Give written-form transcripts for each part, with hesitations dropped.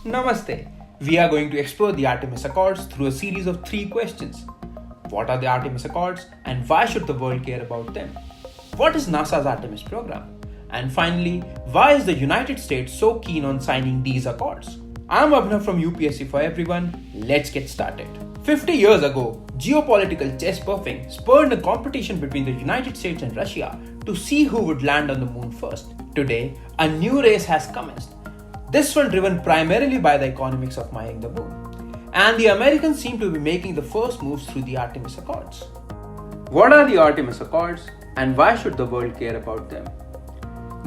Namaste. We are going to explore the Artemis Accords through a series of 3 questions. What are the Artemis Accords and why should the world care about them? What is NASA's Artemis program? And finally, why is the United States so keen on signing these accords? I'm Abhinav from UPSC for Everyone. Let's get started. 50 years ago, geopolitical chess buffing spurred a competition between the United States and Russia to see who would land on the moon first. Today, a new race has commenced. This one driven primarily by the economics of mining the moon. And the Americans seem to be making the first moves through the Artemis Accords. What are the Artemis Accords and why should the world care about them?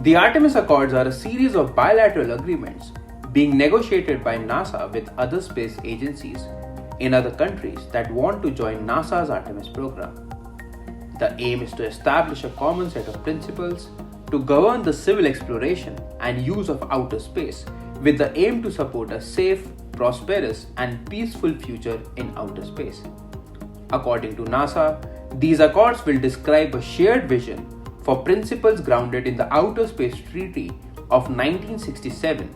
The Artemis Accords are a series of bilateral agreements being negotiated by NASA with other space agencies in other countries that want to join NASA's Artemis program. The aim is to establish a common set of principles to govern the civil exploration and use of outer space with the aim to support a safe, prosperous and peaceful future in outer space. According to NASA, these accords will describe a shared vision for principles grounded in the Outer Space Treaty of 1967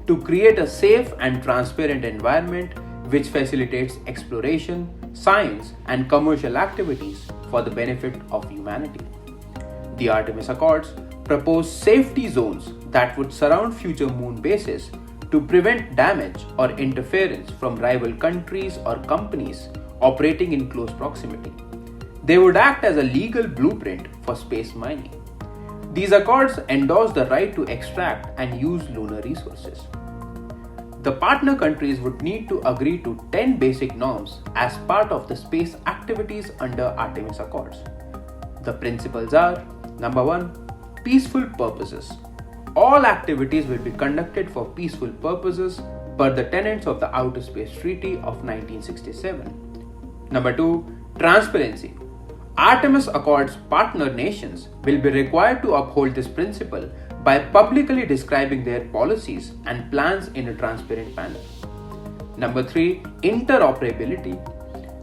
to create a safe and transparent environment which facilitates exploration, science and commercial activities for the benefit of humanity. The Artemis Accords propose safety zones that would surround future moon bases to prevent damage or interference from rival countries or companies operating in close proximity. They would act as a legal blueprint for space mining. These accords endorse the right to extract and use lunar resources. The partner countries would need to agree to 10 basic norms as part of the space activities under Artemis Accords. The principles are: Number 1. Peaceful purposes. All activities will be conducted for peaceful purposes per the tenets of the Outer Space Treaty of 1967. Number 2. Transparency. Artemis Accords partner nations will be required to uphold this principle by publicly describing their policies and plans in a transparent manner. Number 3. Interoperability.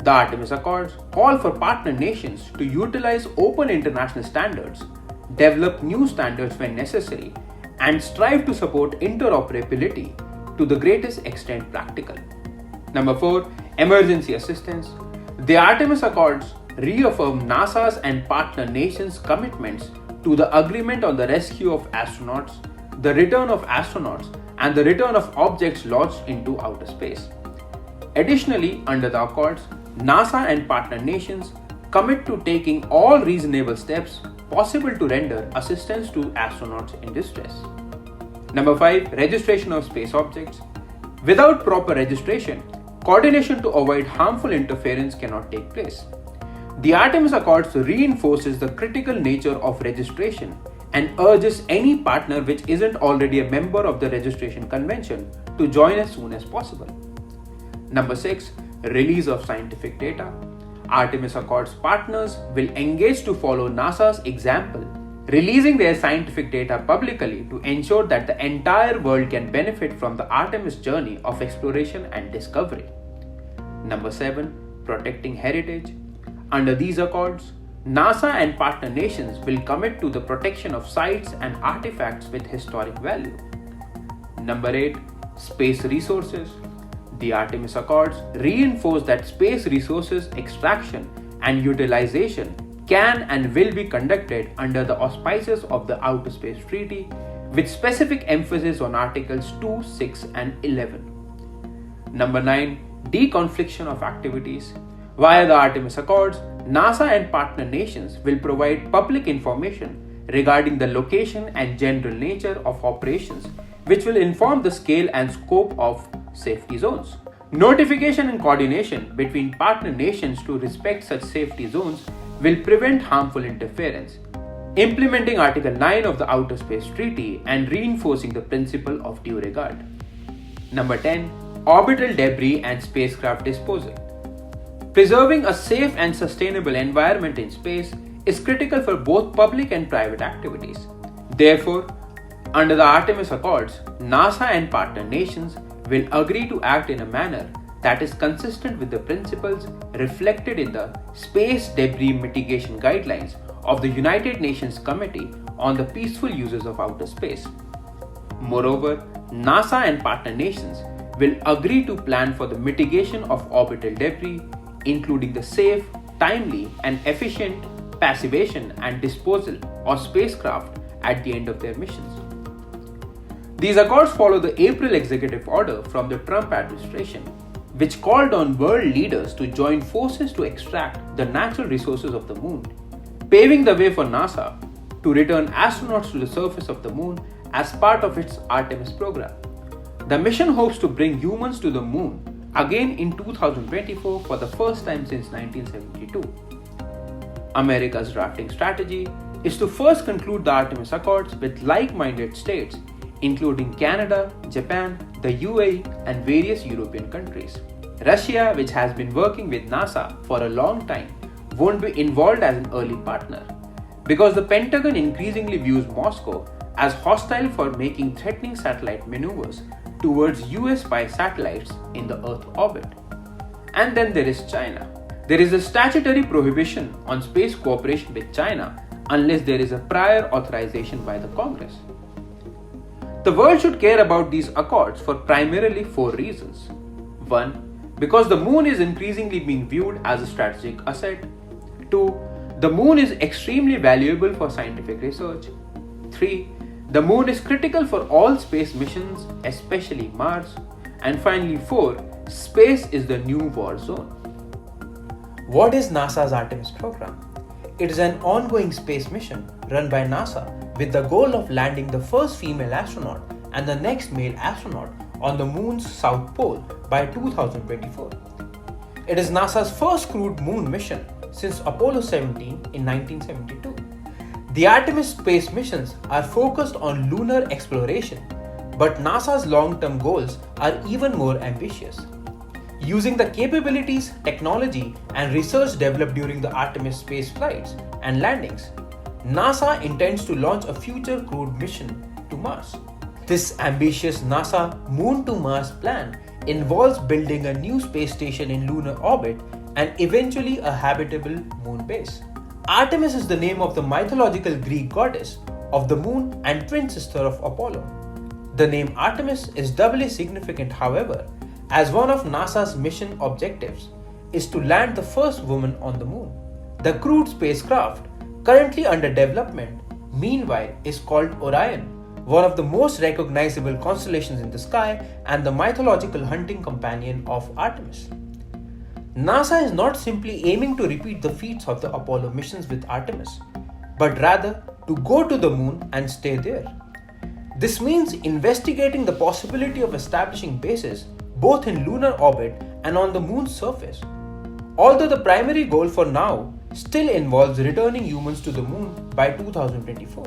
The Artemis Accords call for partner nations to utilize open international standards, develop new standards when necessary, and strive to support interoperability to the greatest extent practical. Number 4. Emergency assistance. The Artemis Accords reaffirm NASA's and partner nations' commitments to the agreement on the rescue of astronauts, the return of astronauts, and the return of objects launched into outer space. Additionally, under the Accords, NASA and partner nations commit to taking all reasonable steps possible to render assistance to astronauts in distress. Number 5. Registration of space objects. Without proper registration, coordination to avoid harmful interference cannot take place. The Artemis Accords reinforces the critical nature of registration and urges any partner which isn't already a member of the Registration Convention to join as soon as possible. Number 6. Release of scientific data. Artemis Accords partners will engage to follow NASA's example, releasing their scientific data publicly to ensure that the entire world can benefit from the Artemis journey of exploration and discovery. Number 7. Protecting heritage. Under these accords, NASA and partner nations will commit to the protection of sites and artifacts with historic value. Number 8. Space resources. The Artemis Accords reinforce that space resources extraction and utilization can and will be conducted under the auspices of the Outer Space Treaty with specific emphasis on Articles 2, 6 and 11. Number 9. Deconfliction of activities. Via the Artemis Accords, NASA and partner nations will provide public information regarding the location and general nature of operations, which will inform the scale and scope of safety zones. Notification and coordination between partner nations to respect such safety zones will prevent harmful interference, implementing Article 9 of the Outer Space Treaty and reinforcing the principle of due regard. Number 10. Orbital debris and spacecraft disposal. Preserving a safe and sustainable environment in space is critical for both public and private activities. Therefore, under the Artemis Accords, NASA and partner nations will agree to act in a manner that is consistent with the principles reflected in the Space Debris Mitigation Guidelines of the United Nations Committee on the Peaceful Uses of Outer Space. Moreover, NASA and partner nations will agree to plan for the mitigation of orbital debris, including the safe, timely, and efficient passivation and disposal of spacecraft at the end of their missions. These accords follow the April executive order from the Trump administration, which called on world leaders to join forces to extract the natural resources of the moon, paving the way for NASA to return astronauts to the surface of the moon as part of its Artemis program. The mission hopes to bring humans to the moon again in 2024 for the first time since 1972. America's drafting strategy is to first conclude the Artemis Accords with like-minded states, including Canada, Japan, the UAE, and various European countries. Russia, which has been working with NASA for a long time, won't be involved as an early partner, because the Pentagon increasingly views Moscow as hostile for making threatening satellite maneuvers towards US spy satellites in the Earth orbit. And then there is China. There is a statutory prohibition on space cooperation with China unless there is a prior authorization by the Congress. The world should care about these accords for primarily 4 reasons. 1. Because the moon is increasingly being viewed as a strategic asset. 2. The moon is extremely valuable for scientific research. 3. The moon is critical for all space missions, especially Mars. And finally 4. Space is the new war zone. What is NASA's Artemis program? It is an ongoing space mission run by NASA with the goal of landing the first female astronaut and the next male astronaut on the moon's south pole by 2024. It is NASA's first crewed moon mission since Apollo 17 in 1972. The Artemis space missions are focused on lunar exploration, but NASA's long-term goals are even more ambitious. Using the capabilities, technology, and research developed during the Artemis space flights and landings, NASA intends to launch a future crewed mission to Mars. This ambitious NASA Moon to Mars plan involves building a new space station in lunar orbit and eventually a habitable moon base. Artemis is the name of the mythological Greek goddess of the moon and twin sister of Apollo. The name Artemis is doubly significant, however, as one of NASA's mission objectives is to land the first woman on the moon. The crewed spacecraft, currently under development, meanwhile is called Orion, one of the most recognizable constellations in the sky and the mythological hunting companion of Artemis. NASA is not simply aiming to repeat the feats of the Apollo missions with Artemis, but rather to go to the moon and stay there. This means investigating the possibility of establishing bases both in lunar orbit and on the moon's surface. Although the primary goal for now still involves returning humans to the moon by 2024.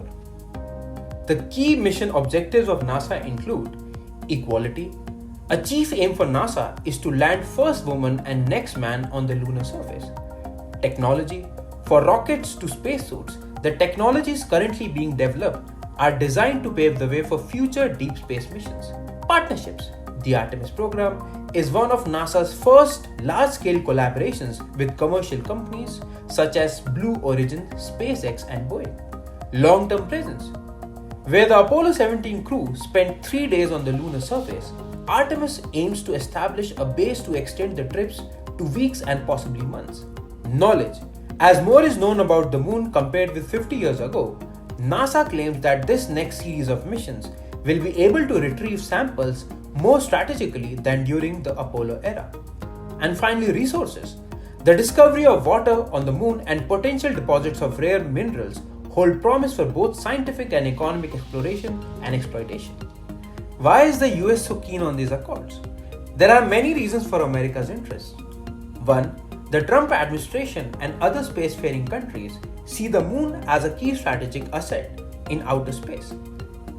The key mission objectives of NASA include equality. A chief aim for NASA is to land first woman and next man on the lunar surface. Technology. For rockets to spacesuits, the technologies currently being developed are designed to pave the way for future deep space missions. Partnerships. The Artemis program is one of NASA's first large-scale collaborations with commercial companies such as Blue Origin, SpaceX, and Boeing. Long-term presence. Where the Apollo 17 crew spent 3 days on the lunar surface, Artemis aims to establish a base to extend the trips to weeks and possibly months. Knowledge. As more is known about the moon compared with 50 years ago, NASA claims that this next series of missions will be able to retrieve samples more strategically than during the Apollo era. And finally, resources. The discovery of water on the moon and potential deposits of rare minerals hold promise for both scientific and economic exploration and exploitation. Why is the US so keen on these accords? There are many reasons for America's interest. 1. The Trump administration and other spacefaring countries see the moon as a key strategic asset in outer space.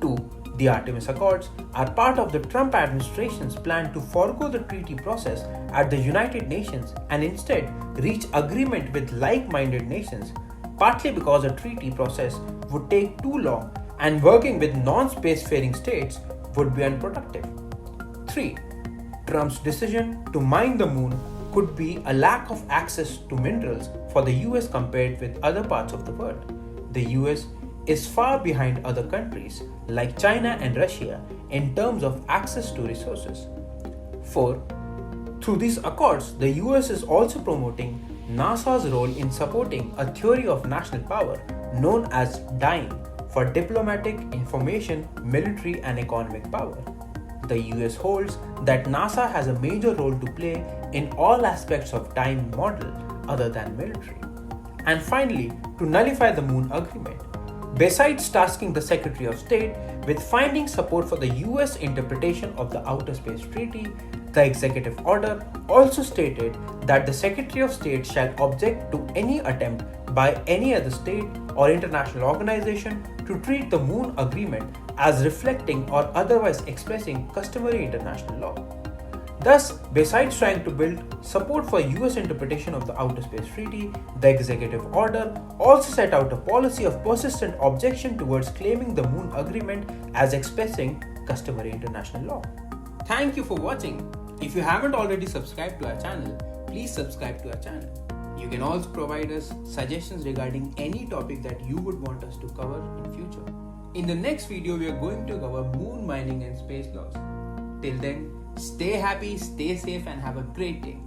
2. The Artemis Accords are part of the Trump administration's plan to forego the treaty process at the United Nations and instead reach agreement with like-minded nations, partly because a treaty process would take too long and working with non-spacefaring states would be unproductive. 3. Trump's decision to mine the moon could be a lack of access to minerals for the US compared with other parts of the world. The US is far behind other countries like China and Russia in terms of access to resources. 4. Through these accords, the US is also promoting NASA's role in supporting a theory of national power known as D.I.M.E for diplomatic, information, military, and economic power. The US holds that NASA has a major role to play in all aspects of D.I.M.E model other than military. And finally, to nullify the Moon Agreement, besides tasking the Secretary of State with finding support for the US interpretation of the Outer Space Treaty, the executive order also stated that the Secretary of State shall object to any attempt by any other state or international organization to treat the Moon Agreement as reflecting or otherwise expressing customary international law. Thus, besides trying to build support for US interpretation of the Outer Space Treaty, the executive order also set out a policy of persistent objection towards claiming the Moon Agreement as expressing customary international law. Thank you for watching. If you haven't already subscribed to our channel, please subscribe to our channel. You can also provide us suggestions regarding any topic that you would want us to cover in future. In the next video, we are going to cover moon mining and space laws. Till then, stay happy, stay safe, and have a great day.